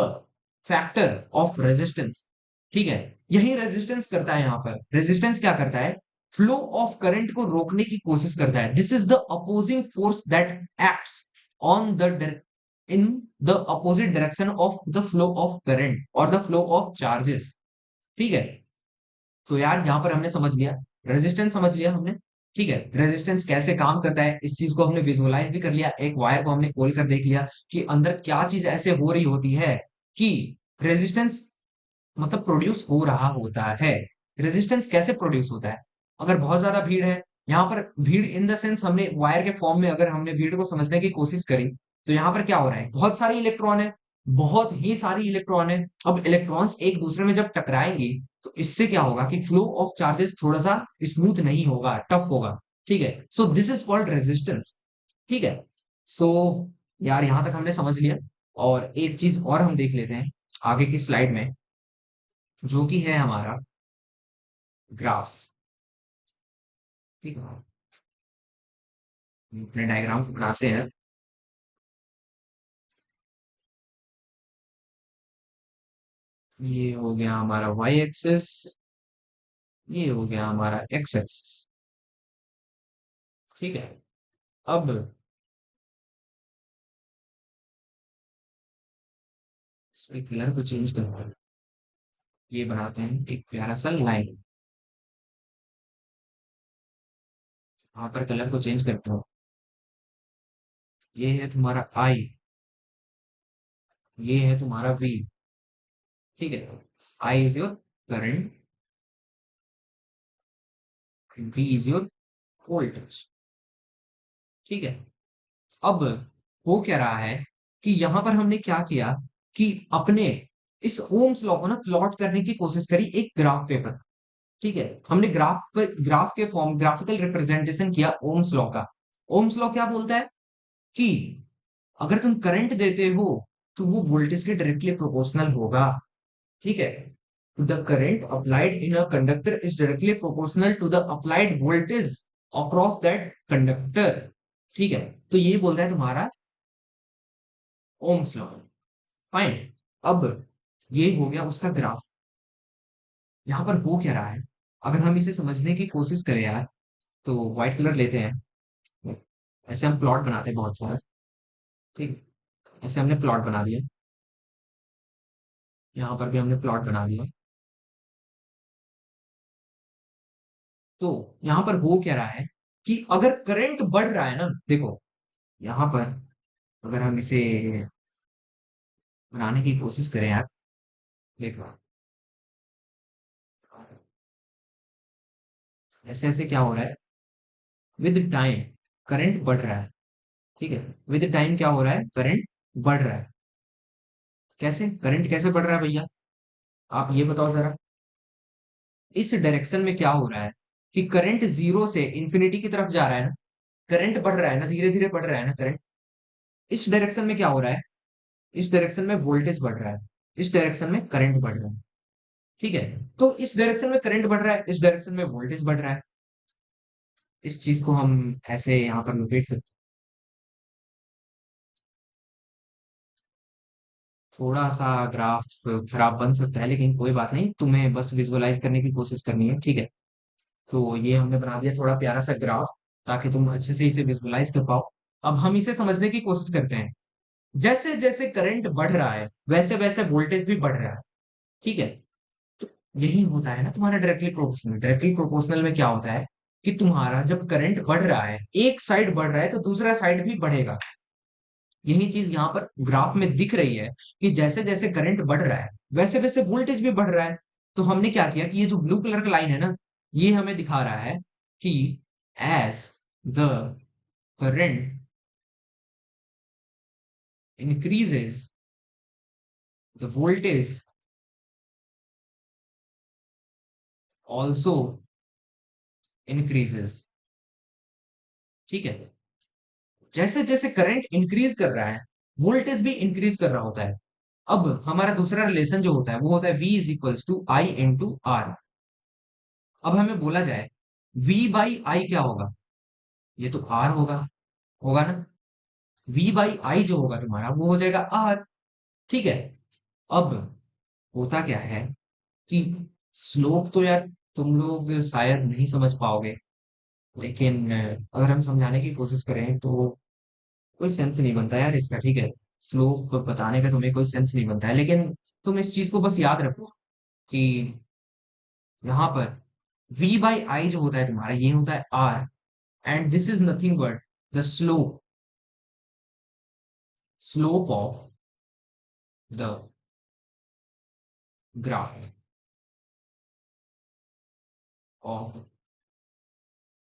factor of resistance. ठीक है, यही रेजिस्टेंस करता है, यहां पर रेजिस्टेंस क्या करता है, फ्लो ऑफ करंट को रोकने की कोशिश करता है। This is the opposing force that acts on the in the opposite direction of the flow of current और द फ्लो ऑफ चार्जेस। ठीक है, तो यार यहां पर हमने समझ लिया, रेजिस्टेंस समझ लिया हमने। ठीक है, रेजिस्टेंस कैसे काम करता है इस चीज को हमने विजुअलाइज भी कर लिया, एक वायर को हमने खोल कर देख लिया कि अंदर क्या चीज ऐसे हो रही होती है कि रेजिस्टेंस मतलब प्रोड्यूस हो रहा होता है। रेजिस्टेंस कैसे प्रोड्यूस होता है, अगर बहुत ज्यादा भीड़ है, यहाँ पर भीड़ इन द सेंस हमने वायर के फॉर्म में अगर हमने भीड़ को समझने की कोशिश करी, तो यहाँ पर क्या हो रहा है, बहुत सारी इलेक्ट्रॉन है, बहुत ही सारी इलेक्ट्रॉन है। अब इलेक्ट्रॉन्स एक दूसरे में जब टकराएंगी तो इससे क्या होगा कि फ्लो ऑफ चार्जेस थोड़ा सा स्मूथ नहीं होगा, टफ होगा। ठीक है, so this is called resistance. ठीक है, सो यार यहां तक हमने समझ लिया, और एक चीज और हम देख लेते हैं आगे की स्लाइड में, जो कि है हमारा ग्राफ। ठीक है, अपने डायग्राम को बनाते हैं। ये हो गया हमारा वाई एक्सिस, ये हो गया हमारा एक्स एक्सिस। ठीक है, अब इसके कलर को चेंज करते हैं, ये बनाते हैं एक प्यारा सा लाइन, वहां पर कलर को चेंज करते हो। ये है तुम्हारा आई, ये है तुम्हारा वी। ठीक है, I is your current, V is your voltage. ठीक है, अब हो क्या रहा है कि यहां पर हमने क्या किया कि अपने इस ओम्स लॉ को ना प्लॉट करने की कोशिश करी एक ग्राफ पेपर। ठीक है, हमने ग्राफ पर ग्राफ के फॉर्म ग्राफिकल रिप्रेजेंटेशन किया ओम्स लॉ का। ओम्स लॉ क्या बोलता है कि अगर तुम करंट देते हो तो वो वोल्टेज के डायरेक्टली प्रोपोर्शनल होगा। ठीक है, the current applied in a conductor is directly proportional to the applied voltage across that conductor. ठीक है, तो ये बोलता है तुम्हारा ओम्स लॉ। फाइन, अब ये हो गया उसका ग्राफ। यहाँ पर हो क्या रहा है, अगर हम इसे समझने की कोशिश करें यार, तो व्हाइट कलर लेते हैं, ऐसे हम प्लॉट बनाते हैं बहुत सारा। ठीक, ऐसे हमने प्लॉट बना दिया, यहाँ पर भी हमने प्लॉट बना दिया। तो यहाँ पर हो क्या रहा है कि अगर करंट बढ़ रहा है ना, देखो यहाँ पर अगर हम इसे बनाने की कोशिश करें यार, देखो ऐसे ऐसे क्या हो रहा है, विद टाइम करंट बढ़ रहा है। ठीक है, विद टाइम क्या हो रहा है, करंट बढ़ रहा है। कैसे करंट कैसे बढ़ रहा है भैया, आप ये बताओ जरा। इस डायरेक्शन में क्या हो रहा है, कि करंट जीरो से इंफिनिटी की तरफ जा रहा है ना, करंट बढ़ रहा है ना, धीरे धीरे बढ़ रहा है ना करंट, इस डायरेक्शन में क्या हो रहा है, इस डायरेक्शन में वोल्टेज बढ़ रहा है, इस डायरेक्शन में करंट बढ़ रहा है। ठीक है, तो इस डायरेक्शन में करंट बढ़ रहा है, इस डायरेक्शन में वोल्टेज बढ़ रहा है। इस चीज को हम ऐसे यहाँ पर लोकेट करते हैं। थोड़ा सा ग्राफ खराब बन सकता है, लेकिन कोई बात नहीं, तुम्हें बस विजुअलाइज करने की कोशिश करनी है। ठीक है, तो ये हमने बना दिया थोड़ा प्यारा सा ग्राफ, ताकि तुम अच्छे से इसे विजुअलाइज कर पाओ। अब हम इसे समझने की कोशिश करते हैं। जैसे जैसे करंट बढ़ रहा है, वैसे वैसे वोल्टेज भी बढ़ रहा है। ठीक है, तो यही होता है ना तुम्हारा डायरेक्टली प्रोपोर्शनल। डायरेक्टली प्रोपोर्शनल में क्या होता है कि तुम्हारा जब करंट बढ़ रहा है, एक साइड बढ़ रहा है तो दूसरा साइड भी बढ़ेगा। यही चीज यहाँ पर ग्राफ में दिख रही है कि जैसे जैसे करंट बढ़ रहा है, वैसे वैसे वोल्टेज भी बढ़ रहा है। तो हमने क्या किया कि ये जो ब्लू कलर का लाइन है ना, ये हमें दिखा रहा है कि as the current increases, the voltage also increases. ठीक है, जैसे जैसे करंट इंक्रीज कर रहा है, वोल्टेज भी इंक्रीज कर रहा होता है। अब हमारा दूसरा रिलेशन जो होता है वो होता है V is equals to I into R. अब हमें बोला जाए V बाई आई क्या होगा, ये तो R होगा, होगा ना। V बाई आई जो होगा तुम्हारा वो हो जाएगा R। ठीक है, अब होता क्या है कि स्लोप तो यार तुम लोग शायद नहीं समझ पाओगे, लेकिन अगर हम समझाने की कोशिश करें तो कोई सेंस नहीं बनता यार इसका। ठीक है, स्लोप बताने का तुम्हें कोई सेंस नहीं बनता है, लेकिन तुम इस चीज को बस याद रखो कि यहाँ पर v बाई आई जो होता है तुम्हारा, ये होता है r, and this is nothing but the slope of the graph of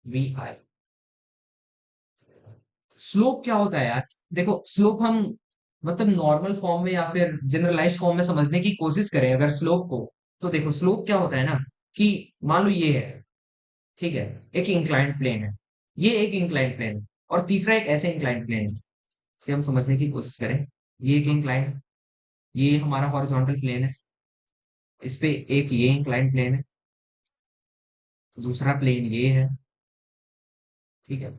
V I. Slope क्या होता है यार, देखो स्लोप हम मतलब नॉर्मल फॉर्म में या फिर जनरलाइज्ड फॉर्म में समझने की कोशिश करें अगर स्लोप को, तो देखो स्लोप क्या होता है ना कि मान लो ये है, ठीक है, एक इंक्लाइंड प्लेन है, ये एक इंक्लाइंड प्लेन है, और तीसरा एक ऐसे इंक्लाइंड प्लेन है। से हम समझने की कोशिश करें, ये एक इंक्लाइंड, ये हमारा हॉरिजॉन्टल प्लेन है, इस पे एक ये इंक्लाइंड प्लेन है, दूसरा प्लेन ये है। ठीक है,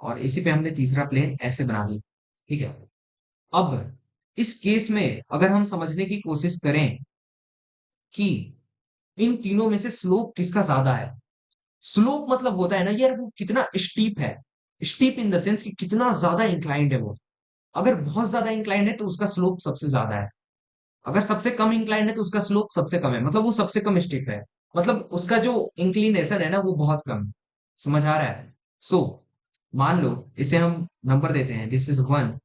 और इसी पे हमने तीसरा प्लेन ऐसे बना दिया। ठीक है, अब इस केस में अगर हम समझने की कोशिश करें कि इन तीनों में से स्लोप किसका ज्यादा है। स्लोप मतलब होता है ना यार वो कितना स्टीप है, स्टीप इन द सेंस कि कितना ज्यादा इंक्लाइंड है वो। अगर बहुत ज्यादा इंक्लाइंड है तो उसका स्लोप सबसे ज्यादा है, अगर सबसे कम इंक्लाइंड है तो उसका स्लोप सबसे कम है, मतलब वो सबसे कम स्टीप है, मतलब उसका जो इंक्लिनेशन है ना वो बहुत कम है। समझ आ रहा है। सो मान लो इसे हम नंबर देते हैं, this is one,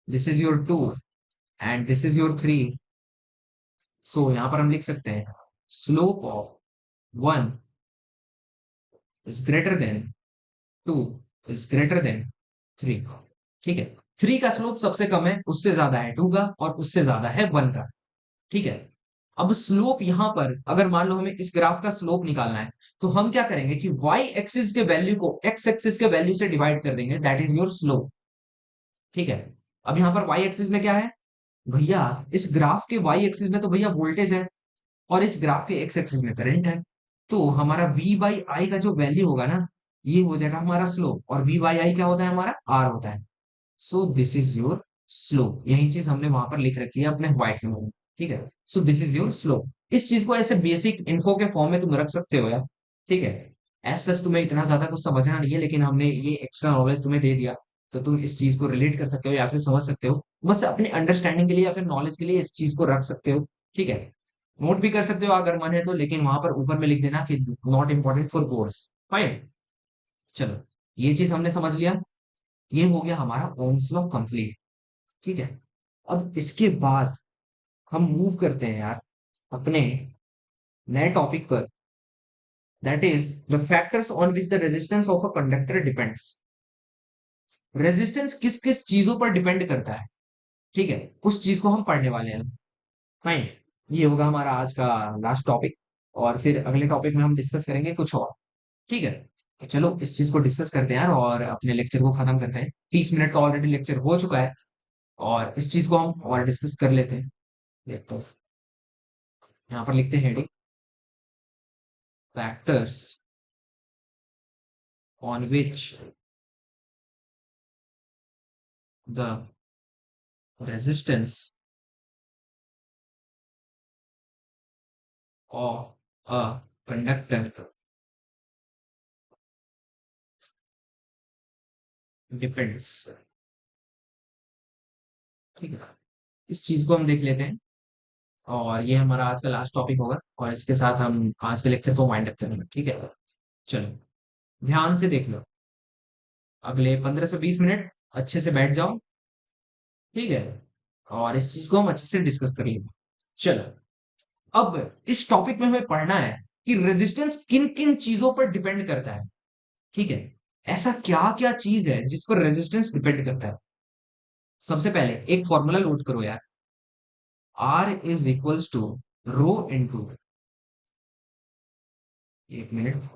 this is your two, and this is your three. So यहाँ पर हम लिख सकते हैं slope of one is greater than two is greater than three. ठीक है, थ्री का स्लोप सबसे कम है, उससे ज्यादा है टू का, और उससे ज्यादा है वन का। ठीक है, अब स्लोप यहां पर अगर मान लो हमें इस ग्राफ का स्लोप निकालना है, तो हम क्या करेंगे कि वाई एक्सिस के वैल्यू को एक्स एक्सिस के वैल्यू से डिवाइड कर देंगे, दैट इज योर स्लोप। ठीक है, अब यहां पर वाई एक्सिस में क्या है भैया, इस ग्राफ के वाई एक्सिस में तो भैया वोल्टेज है, और इस ग्राफ के एक्स एक्सिस में करंट है। तो हमारा v बाई आई का जो वैल्यू होगा ना, ये हो जाएगा हमारा स्लोप, और v बाई आई क्या होता है हमारा r होता है। So this is your slope, यही चीज हमने वहां पर लिख रखी है अपने व्हाइट में। ठीक है, so this is your slope. इस चीज को ऐसे बेसिक इन्फो के फॉर्म में तुम रख सकते हो यार। ठीक है, एज सच तुम्हें इतना ज्यादा कुछ समझना नहीं है, लेकिन हमने ये एक्स्ट्रा नॉलेज तुम्हें दे दिया, तो तुम इस चीज को रिलेट कर सकते हो या फिर समझ सकते हो, बस अपने अंडरस्टैंडिंग के लिए या फिर नॉलेज के लिए इस चीज को रख सकते हो। ठीक है, नोट भी कर सकते हो अगर मन है तो, लेकिन वहां पर ऊपर में लिख देना कि not important for boards. Fine, चलो ये चीज हमने समझ लिया, ये हो गया हमारा ओम्स लॉ कंप्लीट। ठीक है, अब इसके बाद हम मूव करते हैं यार अपने नए टॉपिक पर, that is the factors on which the resistance of a conductor depends. Resistance किस किस चीजों पर डिपेंड करता है, ठीक है, उस चीज को हम पढ़ने वाले हैं। फाइन, ये होगा हमारा आज का लास्ट टॉपिक, और फिर अगले टॉपिक में हम डिस्कस करेंगे कुछ और। ठीक है, तो चलो इस चीज को डिस्कस करते हैं यार और अपने लेक्चर को खत्म करते हैं। 30 मिनट का ऑलरेडी लेक्चर हो चुका है और इस चीज को हम और डिस्कस कर लेते हैं। देखते हैं, यहाँ पर लिखते हैं factors on which the resistance of a conductor depends. ठीक है, इस चीज को हम देख लेते हैं और ये हमारा आज का लास्ट टॉपिक होगा और इसके साथ हम आज के लेक्चर को वाइंड अप करेंगे। ठीक है, चलो ध्यान से देख लो, अगले 15 से 20 मिनट अच्छे से बैठ जाओ। ठीक है, और इस चीज को हम अच्छे से डिस्कस कर लेंगे। चलो, अब इस टॉपिक में हमें पढ़ना है कि रेजिस्टेंस किन किन चीजों पर डिपेंड करता है। ठीक है, ऐसा क्या क्या चीज है जिस पर रेजिस्टेंस डिपेंड करता है। सबसे पहले एक फॉर्मूला नोट करो यार, R is equals to rho into, एक minute,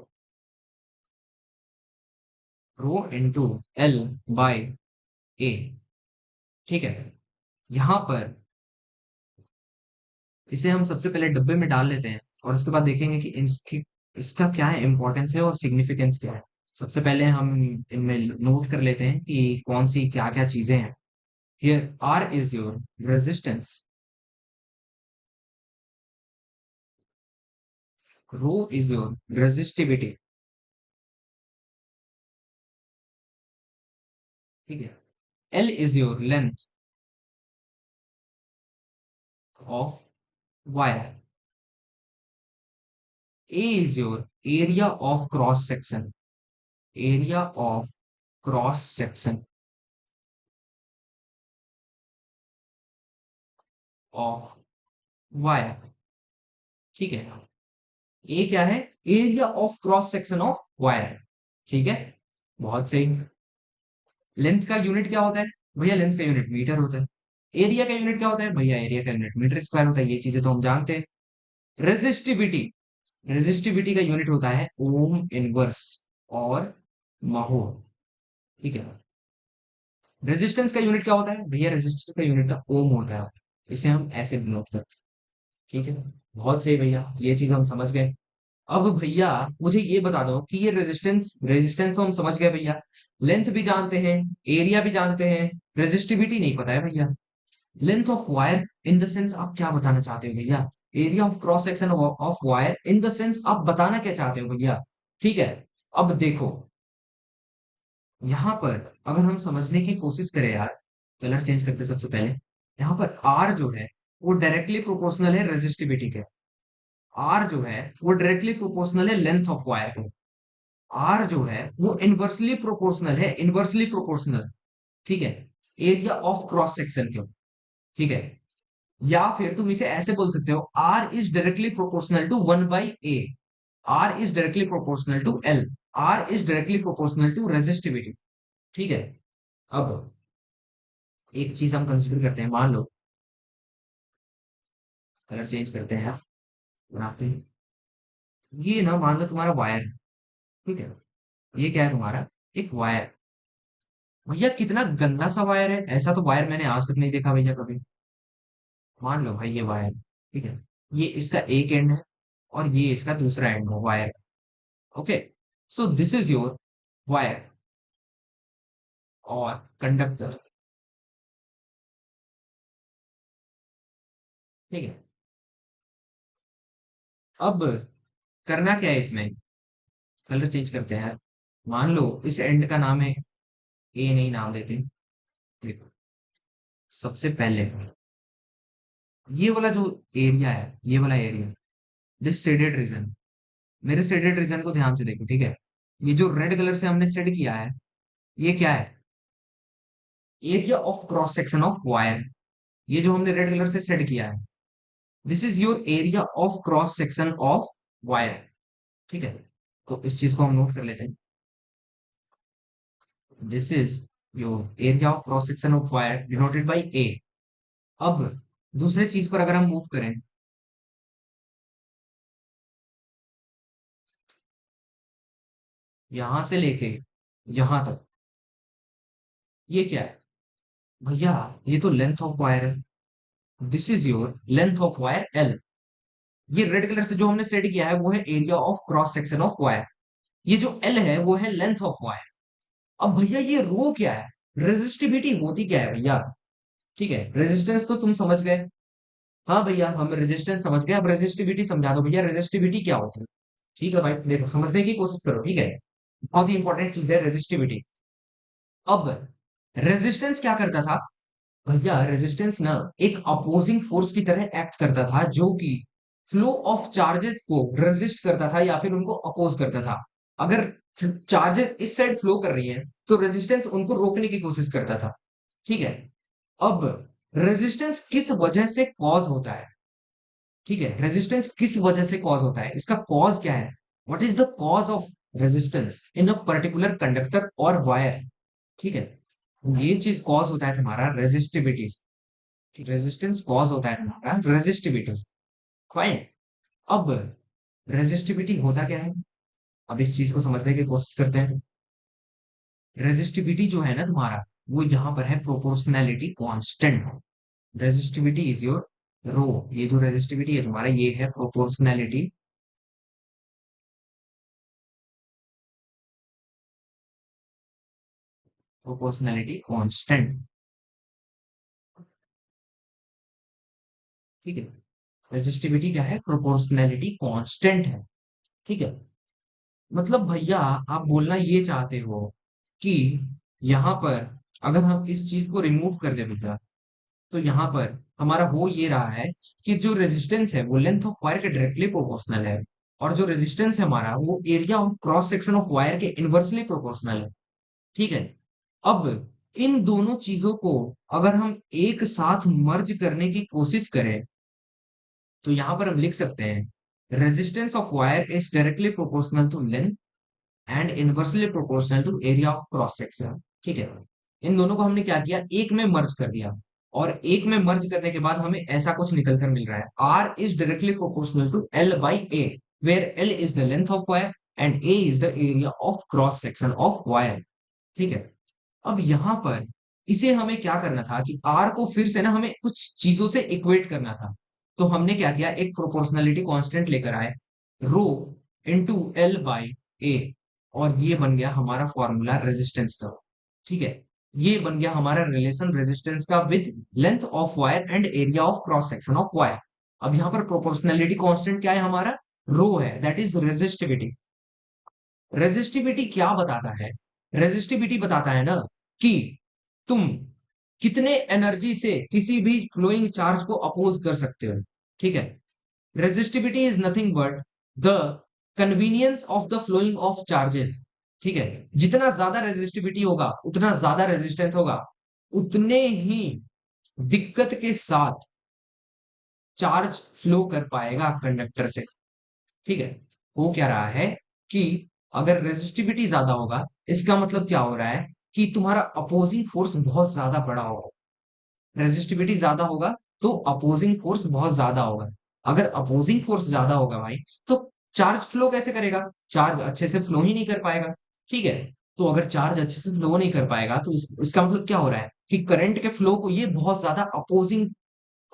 rho into L by A. ठीक है, यहां पर इसे हम सबसे पहले डब्बे में डाल लेते हैं और उसके बाद देखेंगे कि इसकी इसका क्या है इंपॉर्टेंस है और सिग्निफिकेंस क्या है। सबसे पहले हम इनमें नोट कर लेते हैं कि कौन सी क्या क्या चीजें हैं। Here R is your resistance, rho is your resistivity. ठीक है, L is your length of wire, A is your area of cross section, area of cross section of wire. ठीक है, ए क्या है, area of cross section of wire. ठीक है, बहुत सही। लेंथ का यूनिट क्या होता है भैया, लेंथ का यूनिट मीटर होता है। एरिया का यूनिट क्या होता है भैया, एरिया का यूनिट मीटर स्क्वायर होता है। ये चीजें तो हम जानते हैं। रेजिस्टिविटी, रेजिस्टिविटी का यूनिट होता है ओम इनवर्स और महो। ठीक है, रेजिस्टेंस का यूनिट क्या होता है भैया, रेजिस्टेंस का यूनिट का ओम होता है। इसे हम ऐसे डिनोट करते हैं। ठीक है, बहुत सही भैया, ये चीज हम समझ गए। अब भैया मुझे ये बता दो कि ये रेजिस्टेंस, रेजिस्टेंस तो हम समझ गए भैया, लेंथ भी जानते हैं, एरिया भी जानते हैं, रेजिस्टिविटी नहीं पता है भैया। Length of wire in the sense आप क्या बताना चाहते हो भैया, area of cross section of wire in the sense आप बताना क्या चाहते हो भैया। ठीक है, अब देखो यहां पर अगर हम समझने की कोशिश करें यार, कलर चेंज करते हैं सबसे पहले। यहाँ पर आर जो है वो डायरेक्टली प्रोपोर्शनल है रेजिस्टिविटी के, आर जो है वो डायरेक्टली प्रोपोर्शनल है लेंथ ऑफ वायर को, आर जो है वो इनवर्सली प्रोपोर्शनल है, इनवर्सली प्रोपोर्शनल। ठीक है, एरिया ऑफ क्रॉस सेक्शन क्यों। ठीक है, या फिर तुम इसे ऐसे बोल सकते हो, R is directly proportional to 1/a, R is directly proportional to L, R is directly proportional to resistivity. ठीक है, अब एक चीज हम कंसिडर करते हैं, मान लो कलर चेंज करते हैं, बनाते हैं, ये ना मान लो तुम्हारा वायर है। ठीक है, ये क्या है तुम्हारा, एक वायर। भैया कितना गंदा सा वायर है, ऐसा तो वायर मैंने आज तक नहीं देखा भैया कभी। मान लो भाई ये वायर, ठीक है, ये इसका एक एंड है और ये इसका दूसरा एंड है wire. Okay, so this is your wire और कंडक्टर। ठीक है, अब करना क्या है इसमें, कलर चेंज करते हैं। मान लो इस एंड का नाम है ए, नहीं नाम देते हैं। देखो, सबसे पहले ये वाला जो एरिया है, ये वाला एरिया, दिस शेडेड रीजन, मेरे शेडेड रीजन को ध्यान से देखो। ठीक है, ये जो रेड कलर से हमने शेड किया है, ये क्या है, area of cross section of wire. ये जो हमने रेड कलर से शेड किया है, this is your area of cross section of wire. ठीक है, तो इस चीज को हम नोट कर लेते हैं, this is your area of cross section of wire denoted by A. अब दूसरे चीज पर अगर हम मूव करें, यहां से लेके यहां तक, ये क्या है भैया? ये तो लेंथ ऑफ वायर है। This is your length of wire L. ये रेड कलर से जो हमने सेट किया है वो है area of cross section of wire. ये जो एल है वो है लेंथ ऑफ वायर। अब भैया ये रो क्या है? रेजिस्टिविटी होती क्या है भैया? ठीक है, रेजिस्टेंस तो तुम समझ गए। हाँ भैया, हम रेजिस्टेंस समझ गए, अब रेजिस्टिविटी समझा दो भैया, रेजिस्टिविटी क्या होती है? ठीक है भाई, देखो समझने की कोशिश करो, ठीक है। बहुत ही इंपॉर्टेंट चीज है रेजिस्टिविटी। अब रेजिस्टेंस क्या करता था भैया? रेजिस्टेंस ना एक अपोजिंग फोर्स की तरह एक्ट करता था, जो कि फ्लो ऑफ चार्जेस को रेजिस्ट करता था या फिर उनको अपोज करता था। अगर चार्जेस इस साइड फ्लो कर रही हैं तो रेजिस्टेंस उनको रोकने की कोशिश करता था। ठीक है। अब रेजिस्टेंस किस वजह से कॉज होता है? ठीक है, रेजिस्टेंस किस वजह से कॉज होता है, इसका कॉज क्या है? What is the cause of resistance in a particular conductor और वायर? ठीक है, ये चीज कॉज होता है तुम्हारा रेजिस्टिविटी। रेजिस्टेंस कॉज होता है तुम्हारा रेजिस्टिविटी। फाइन। अब रेजिस्टिविटी होता क्या है? अब इस चीज को समझने की कोशिश करते हैं। रेजिस्टिविटी जो है ना तुम्हारा, वो यहाँ पर है proportionality constant. Resistivity is your rho. ये जो रेजिस्टिविटी है तुम्हारा, ये है प्रोपोर्शनैलिटी, प्रोपोर्शनैलिटी कांस्टेंट। ठीक है, रेजिस्टिविटी क्या है? प्रोपोर्शनैलिटी कांस्टेंट है। ठीक है, मतलब भैया आप बोलना ये चाहते हो कि यहाँ पर अगर हम इस चीज को रिमूव कर दे भैया, तो यहाँ पर हमारा हो ये रहा है कि जो रेजिस्टेंस है वो लेंथ ऑफ वायर के डायरेक्टली प्रोपोर्शनल है, और जो रेजिस्टेंस है हमारा वो area of cross section of wire के इनवर्सली प्रोपोर्शनल है। ठीक है। अब इन दोनों चीजों को अगर हम एक साथ मर्ज करने की कोशिश करें, तो यहां पर हम लिख सकते हैं resistance of wire is directly proportional to length and inversely proportional to area of cross section. ठीक है, इन दोनों को हमने क्या किया, एक में मर्ज कर दिया, और एक में मर्ज करने के बाद हमें ऐसा कुछ निकल कर मिल रहा है, R is directly proportional to L by A, where L is the length of wire and A is the area of cross section of wire. ठीक है। अब यहां पर इसे हमें क्या करना था कि आर को फिर से ना हमें कुछ चीजों से इक्वेट करना था। तो हमने क्या किया, एक प्रोपोर्शनलिटी कांस्टेंट लेकर आए, रो इंटू एल बाई ए, और ये बन गया हमारा फॉर्मूला रेजिस्टेंस का। ठीक है, ये बन गया हमारा रिलेशन रेजिस्टेंस का with length of wire and area of cross section of wire. अब यहाँ पर प्रोपोर्शनलिटी कांस्टेंट क्या है हमारा? रो है, दैट इज रेजिस्टिविटी। रेजिस्टिविटी क्या बताता है? रेजिस्टिविटी बताता है ना कि तुम कितने एनर्जी से किसी भी फ्लोइंग चार्ज को अपोज कर सकते हो। ठीक है, resistivity is nothing but the convenience of the flowing of charges. ठीक है, जितना ज्यादा रेजिस्टिविटी होगा उतना ज्यादा रेजिस्टेंस होगा, उतने ही दिक्कत के साथ चार्ज फ्लो कर पाएगा कंडक्टर से। ठीक है, वो क्या रहा है कि अगर रेजिस्टिविटी ज्यादा होगा, इसका मतलब क्या हो रहा है कि तुम्हारा अपोजिंग फोर्स बहुत ज्यादा बड़ा होगा। रेजिस्टिविटी ज्यादा होगा तो अपोजिंग फोर्स बहुत ज्यादा होगा। अगर अपोजिंग फोर्स ज्यादा होगा भाई, तो चार्ज फ्लो कैसे करेगा? चार्ज अच्छे से फ्लो ही नहीं कर पाएगा। ठीक है, तो अगर चार्ज अच्छे से फ्लो नहीं कर पाएगा तो इसका मतलब क्या हो रहा है कि करंट के फ्लो को ये बहुत ज्यादा अपोजिंग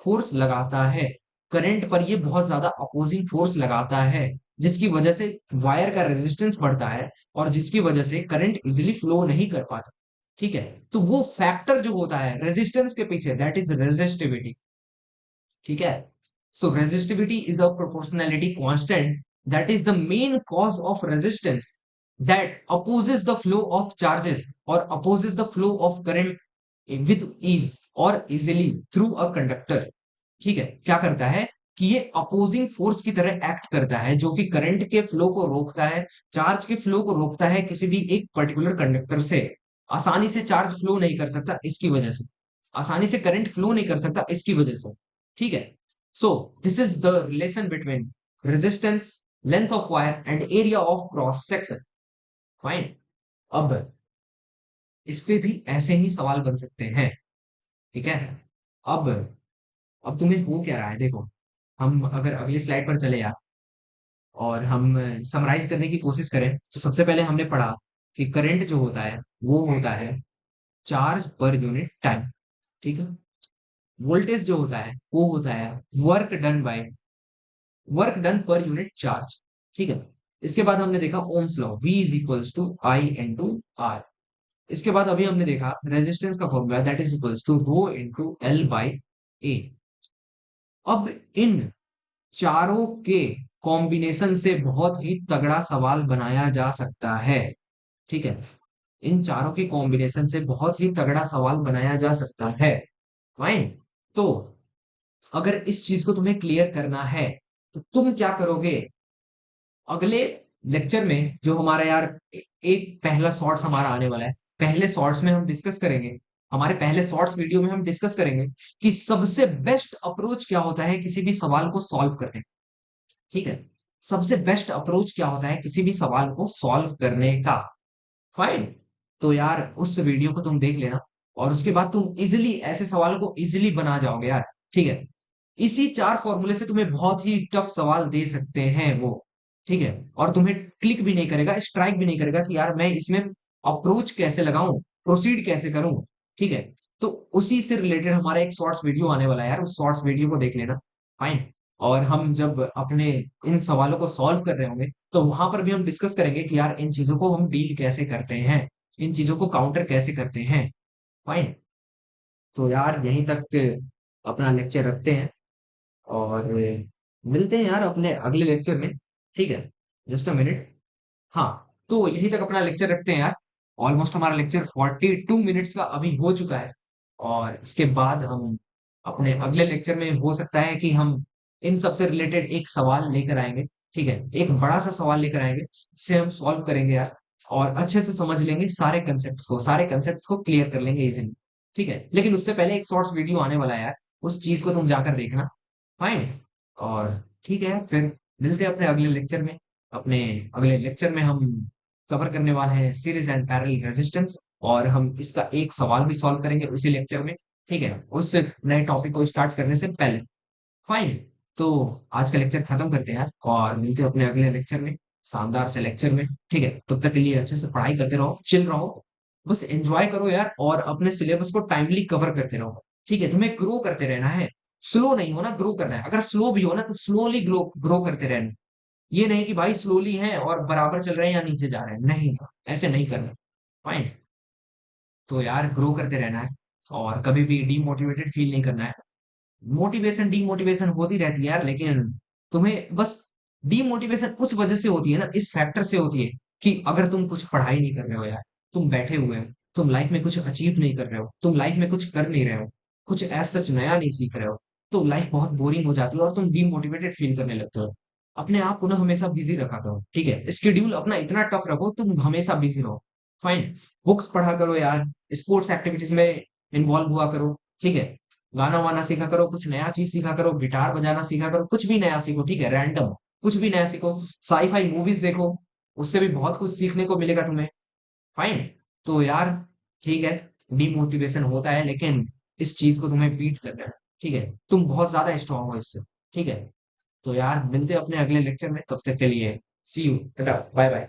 फोर्स लगाता है। करंट पर ये बहुत ज्यादा अपोजिंग फोर्स लगाता है, जिसकी वजह से वायर का रेजिस्टेंस बढ़ता है, और जिसकी वजह से करंट इजीली फ्लो नहीं कर पाता। ठीक है, तो वो फैक्टर जो होता है रेजिस्टेंस के पीछे, दैट इज रेजिस्टिविटी। ठीक है, so resistivity is a proportionality constant that is the main cause of resistance that opposes the flow of charges or opposes the flow of current with ease or easily through a conductor। ठीक है, क्या करता है कि ये opposing force की तरह act करता है, जो कि करंट के फ्लो को रोकता है, चार्ज के फ्लो को रोकता है किसी भी एक पर्टिकुलर कंडक्टर से। आसानी से चार्ज फ्लो नहीं कर सकता इसकी वजह से, आसानी से करंट फ्लो नहीं कर सकता इसकी वजह से। ठीक है, so this is the relation between resistance, length of wire and area of cross section. Fine. अब इस पे भी ऐसे ही सवाल बन सकते हैं। ठीक है, अब अब तुम्हें हो क्या रहा है देखो, हम अगर अगली स्लाइड पर चले यार, और हम समराइज करने की कोशिश करें तो सबसे पहले हमने पढ़ा कि करंट जो होता है वो होता है चार्ज पर यूनिट टाइम। ठीक है। वोल्टेज जो होता है वो होता है work done by work done per unit charge. ठीक है। इसके बाद हमने देखा Ohm's law, V is equals to I into R. इसके बाद अभी हमने देखा रेजिस्टेंस का formula, that is equals to rho into L by A. अब इन चारों के कॉम्बिनेशन से बहुत ही तगड़ा सवाल बनाया जा सकता है। ठीक है। इन चारों के कॉम्बिनेशन से बहुत ही तगड़ा सवाल बनाया जा सकता है। फाइन। तो अगर इस चीज को तुम्हें क्लियर करना है तो तुम क्या करोगे? अगले लेक्चर में जो हमारा यार एक पहला शॉर्ट्स हमारा आने वाला है, पहले शॉर्ट्स में हम डिस्कस करेंगे, हमारे पहले शॉर्ट्स वीडियो में हम डिस्कस करेंगे कि सबसे बेस्ट अप्रोच क्या होता है किसी भी सवाल को सॉल्व करने। ठीक है। सबसे बेस्ट अप्रोच क्या होता है किसी भी सवाल को सॉल्व करने का। फाइन। तो यार उस वीडियो को तुम देख लेना और उसके बाद तुम इजिली ऐसे सवालों को इजिली बना जाओगे यार। ठीक है। इसी चार फॉर्मूले से तुम्हें बहुत ही टफ सवाल दे सकते हैं वो। ठीक है। और तुम्हें क्लिक भी नहीं करेगा, स्ट्राइक भी नहीं करेगा कि यार मैं इसमें अप्रोच कैसे लगाऊं, प्रोसीड कैसे करूं। ठीक है। तो उसी से रिलेटेड हमारा एक शॉर्ट्स वीडियो आने वाला है यार, उस शॉर्ट्स वीडियो को देख लेना। फाइन। और हम जब अपने इन सवालों को सॉल्व कर रहे होंगे तो वहां पर भी हम डिस्कस करेंगे कि यार इन चीजों को हम डील कैसे करते हैं, इन चीजों को काउंटर कैसे करते हैं। फाइन। तो यार यहीं तक अपना लेक्चर रखते हैं और मिलते हैं यार अपने अगले लेक्चर में। ठीक है। Just a minute. हाँ। तो यहीं तक अपना लेक्चर रखते हैं यार। ऑलमोस्ट हमारा लेक्चर 42 मिनट्स का अभी हो चुका है। और इसके बाद हम अपने अगले लेक्चर में हो सकता है कि हम इन सब से रिलेटेड एक सवाल लेकर आएंगे। ठीक है। एक बड़ा सा सवाल लेकर आएंगे जिसे हम सॉल्व करेंगे यार, और अच्छे से समझ लेंगे सारे कंसेप्ट को क्लियर कर लेंगे इजीली। ठीक है। लेकिन उससे पहले एक शॉर्ट्स वीडियो आने वाला है यार, उस चीज को तुम जाकर देखना। फाइन। और ठीक है यार, फिर मिलते हैं अपने अगले लेक्चर में। अपने अगले लेक्चर में हम कवर करने वाले हैं सीरीज एंड पैरेलल रेजिस्टेंस, और हम इसका एक सवाल भी सॉल्व करेंगे उसी लेक्चर में। ठीक है। उस नए टॉपिक को स्टार्ट करने से पहले। फाइन। तो आज का लेक्चर खत्म करते हैं यार और मिलते हैं अपने अगले लेक्चर में, शानदार से लेक्चर में। ठीक है। तब तक के लिए अच्छे से पढ़ाई करते रहो, चिल रहो, बस एंजॉय करो यार, और अपने सिलेबस को टाइमली कवर करते रहो। ठीक है। तुम्हें ग्रो करते रहना है, स्लो नहीं होना, ग्रो करना है। अगर स्लो भी हो ना तो स्लोली ग्रो ग्रो करते रहना। ये नहीं कि भाई स्लोली है और बराबर चल रहे हैं या नीचे जा रहे हैं, नहीं, ऐसे नहीं करना। फाइन। तो यार ग्रो करते रहना है और कभी भी डीमोटिवेटेड फील नहीं करना है। मोटिवेशन डीमोटिवेशन होती रहती है यार, लेकिन तुम्हें बस डीमोटिवेशन उस वजह से होती है ना, इस फैक्टर से होती है कि अगर तुम कुछ पढ़ाई नहीं कर रहे हो यार, तुम बैठे हुए हो, तुम लाइफ में कुछ अचीव नहीं कर रहे हो, तुम लाइफ में कुछ कर नहीं रहे हो, कुछ ऐसा सच नया नहीं सीख रहे हो, तो लाइफ बहुत बोरिंग हो जाती है और तुम डीमोटिवेटेड फील करने लगते हो। अपने आप को ना हमेशा बिजी रखा करो। ठीक है। स्केड्यूल अपना इतना टफ रखो, तुम हमेशा बिजी रहो। फाइन। बुक्स पढ़ा करो यार, स्पोर्ट्स एक्टिविटीज में इन्वॉल्व हुआ करो। ठीक है। गाना वाना सीखा करो, कुछ नया चीज सीखा करो, गिटार बजाना सीखा करो, कुछ भी नया सीखो। ठीक है। रैंडम कुछ भी नया सीखो। साईफाई मूवीज देखो, उससे भी बहुत कुछ सीखने को मिलेगा तुम्हें। फाइन। तो यार ठीक है, डिमोटिवेशन होता है लेकिन इस चीज को तुम्हें बीट करना है। ठीक है। तुम बहुत ज्यादा स्ट्रांग हो इससे। ठीक है। तो यार मिलते हैं अपने अगले लेक्चर में, तब तक के लिए सी यू, टाटा, बाय बाय।